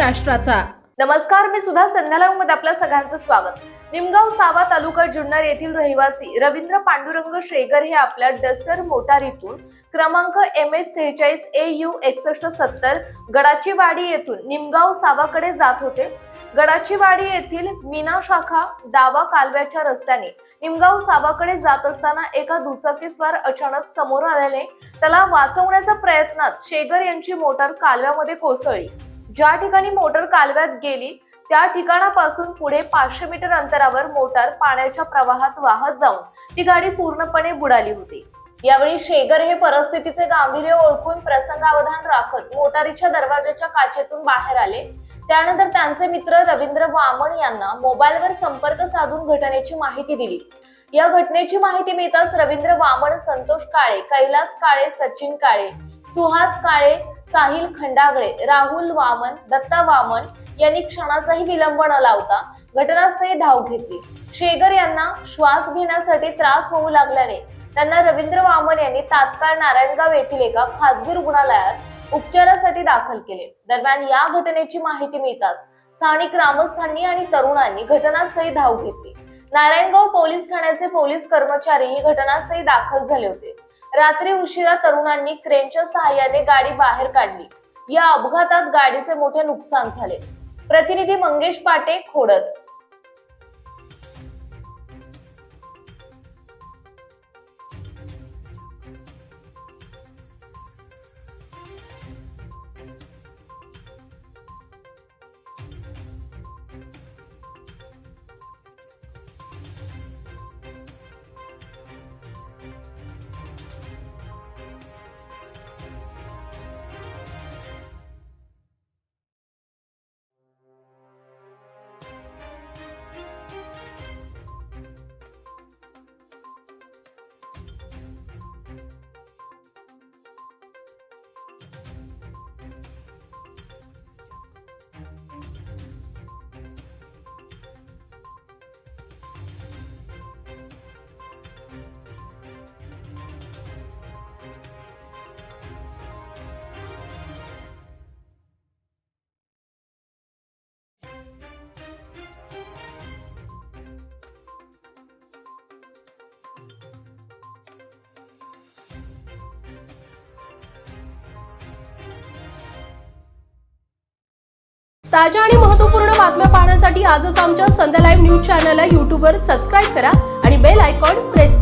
महाराष्ट्राचा। नमस्कार, मी सुधा संध्यालामध्ये आपल्या सगळ्यांचं स्वागत। निमगाव सावा तालुका जुन्नर येथील रहिवासी रवींद्र पांडुरंग शेगर हे आपल्या डस्टर मोटारीतून क्रमांक MH46 AU 6170 गडाची वाडी येथून निमगाव सावाकडे जात होते। गडाची वाडी येथील मीना शाखा डावा कालव्याच्या रस्त्याने निमगाव सावाकडे जात असताना एका दुचाकीस्वार अचानक समोर आल्याने त्याला वाचवण्याच्या प्रयत्नात शेगर यांची मोटार कालव्यामध्ये कोसळली। ज्या ठिकाणी मोटार कालव्यात गेली त्या ठिकाणापासून पुढे 500 मीटर अंतरावर मोटार पाण्याच्या प्रवाहात वाहत जाऊन ती गाडी पूर्णपणे बुडाली होती। यावेळी शेगर हे परिस्थितीचे गांभीर्य ओळखून प्रसंगावधान राखत मोटारीच्या दरवाजाच्या काचेतून बाहेर आले। त्यानंतर त्यांचे मित्र रवींद्र वामन यांना मोबाईलवर संपर्क साधून घटनेची माहिती दिली। या घटनेची माहिती मिळताच रवींद्र वामन, संतोष काळे, कैलास काळे, सचिन काळे, सुहास काळे, साहिल खंडागळे, राहुल वामन, दत्ता वामन यांनी क्षणाचाही विलंब न लावता घटनास्थळी धाव घेतली। शेगर यांना श्वास घेण्यासाठी त्रास होऊ लागल्याने त्यांना रवींद्र वामन यांनी तात्काळ नारायणगाव येथील एका खासगी रुग्णालयात उपचारासाठी दाखल केले। दरम्यान या घटनेची माहिती मिळताच स्थानिक ग्रामस्थांनी आणि तरुणांनी घटनास्थळी धाव घेतली। नारायणगाव पोलीस ठाण्याचे पोलीस कर्मचारीही घटनास्थळी दाखल झाले होते। रात्री उशिरा तरुणांनी क्रेनच्या सहाय्याने गाडी बाहेर काढली। या अपघातात गाडीचे मोठे नुकसान झाले। प्रतिनिधी मंगेश पाटे, खोडद। ताज्या आणि महत्त्वपूर्ण बातम्या पाहण्यासाठी आजच आमच्या संध्या लाईव्ह न्यूज चॅनलला YouTube वर सबस्क्राइब करा आणि बेल आयकॉन प्रेस